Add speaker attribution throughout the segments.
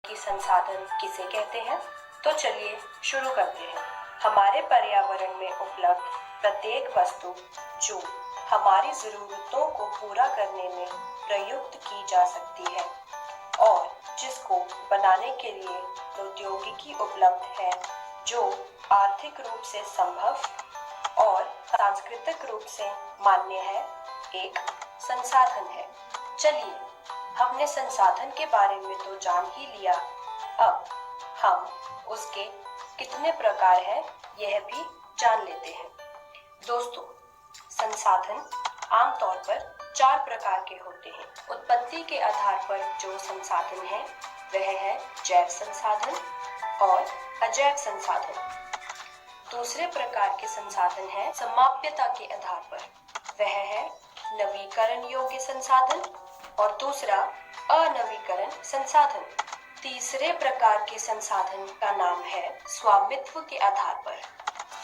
Speaker 1: कि संसाधन किसे कहते हैं? तो चलिए शुरू करते हैं। हमारे पर्यावरण में उपलब्ध प्रत्येक वस्तु जो हमारी जरूरतों को पूरा करने में प्रयुक्त की जा सकती है और जिसको बनाने के लिए प्रौद्योगिकी उपलब्ध है, जो आर्थिक रूप से संभव और सांस्कृतिक रूप से मान्य है, एक संसाधन है। चलिए, हमने संसाधन के बारे में तो जान ही लिया, अब हम उसके कितने प्रकार हैं यह भी जान लेते हैं। दोस्तों, संसाधन आमतौर पर 4 प्रकार के होते हैं। उत्पत्ति के आधार पर जो संसाधन है वह है जैव संसाधन और अजैव संसाधन। दूसरे प्रकार के संसाधन है समाप्यता के आधार पर, वह है नवीकरण योग्य संसाधन और दूसरा अनवीकरण संसाधन। तीसरे प्रकार के संसाधन का नाम है स्वामित्व के आधार पर,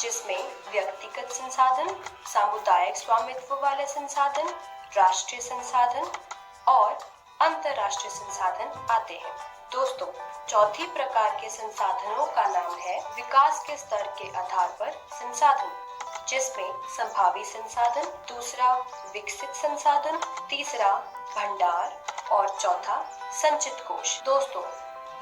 Speaker 1: जिसमें व्यक्तिगत संसाधन, सामुदायिक स्वामित्व वाले संसाधन, राष्ट्रीय संसाधन और अंतर्राष्ट्रीय संसाधन आते हैं। दोस्तों, चौथी प्रकार के संसाधनों का नाम है विकास के स्तर के आधार पर संसाधन, जिसमें संभावी संसाधन, दूसरा विकसित संसाधन, तीसरा भंडार और चौथा संचित कोश। दोस्तों,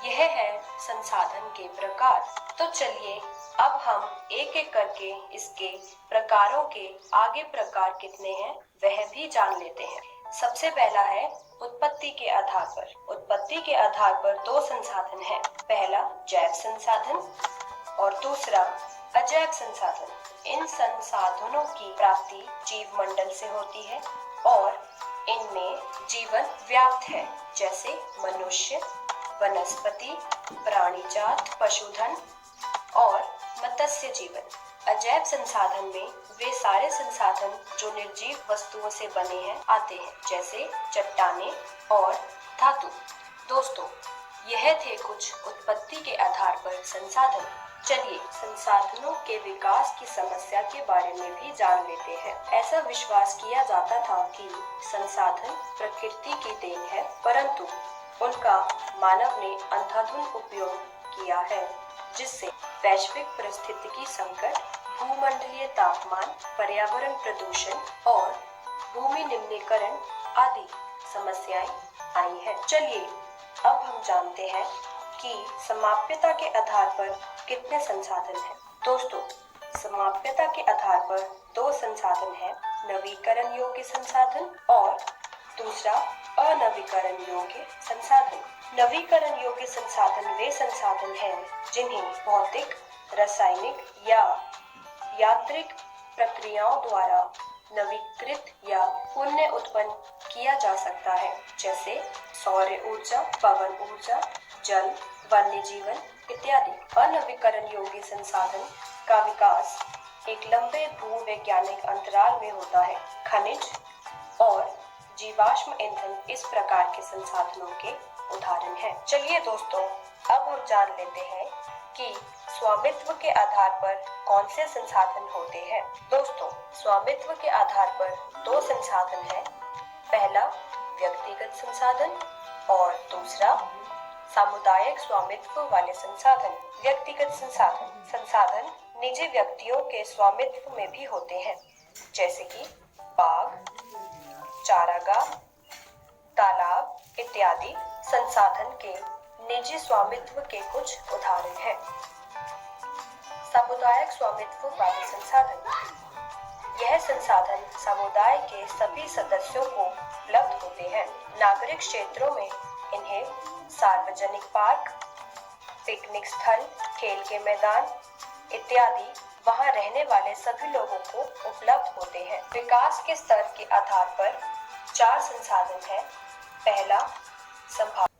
Speaker 1: यह है संसाधन के प्रकार। तो चलिए अब हम एक एक करके इसके प्रकारों के आगे प्रकार कितने हैं वह भी जान लेते हैं। सबसे पहला है उत्पत्ति के आधार पर। उत्पत्ति के आधार पर 2 संसाधन हैं, पहला जैव संसाधन और दूसरा अजैव संसाधन। इन संसाधनों की प्राप्ति जीव मंडल से होती है और इनमें जीवन व्याप्त है, जैसे मनुष्य, वनस्पति, प्राणीजात, पशुधन और मत्स्य जीवन। अजैव संसाधन में वे सारे संसाधन जो निर्जीव वस्तुओं से बने हैं आते हैं, जैसे चट्टानें और धातु। दोस्तों, यह थे कुछ उत्पत्ति के आधार पर संसाधन। चलिए संसाधनों के विकास की समस्या के बारे में भी जान लेते हैं। ऐसा विश्वास किया जाता था कि संसाधन प्रकृति की देन है, परंतु उनका मानव ने अंधाधुंध उपयोग किया है, जिससे वैश्विक पारिस्थितिकी संकट, भूमंडलीय तापमान, पर्यावरण प्रदूषण और भूमि निम्नीकरण आदि समस्याएं आई हैं। चलिए अब हम जानते हैं कि समाप्यता के आधार पर कितने संसाधन हैं। दोस्तों, समाप्यता के आधार पर 2 संसाधन हैं, नवीकरण योग्य संसाधन और दूसरा अनवीकरण योग्य संसाधन। नवीकरण योग्य संसाधन वे संसाधन हैं जिन्हें भौतिक, रासायनिक या यांत्रिक प्रक्रियाओं द्वारा नवीकृत या पुनः उत्पन्न किया जा सकता है, जैसे सौर ऊर्जा, पवन ऊर्जा, जल, वन्य जीवन इत्यादि। अनवीकरण योग्य संसाधन का विकास एक लंबे भूवैज्ञानिक अंतराल में होता है। खनिज और जीवाश्म ईंधन इस प्रकार के संसाधनों के उदाहरण हैं। चलिए दोस्तों, अब हम जान लेते हैं कि स्वामित्व के आधार पर कौन से संसाधन होते हैं। दोस्तों, स्वामित्व के आधार पर 2 संसाधन हैं, पहला व्यक्तिगत संसाधन और दूसरा सामुदायिक स्वामित्व वाले संसाधन। व्यक्तिगत संसाधन निजी व्यक्तियों के स्वामित्व में भी होते हैं, जैसे कि बाग, चारागाह, तालाब इत्यादि संसाधन के निजी स्वामित्व के कुछ उदाहरण हैं। सामुदायिक स्वामित्व वाले संसाधन, यह संसाधन समुदाय के सभी सदस्यों को उपलब्ध होते हैं। नागरिक क्षेत्रों में इन्हें सार्वजनिक पार्क, पिकनिक स्थल, खेल के मैदान इत्यादि वहां रहने वाले सभी लोगों को उपलब्ध होते हैं। विकास के स्तर के आधार पर 4 संसाधन हैं, पहला संभावना,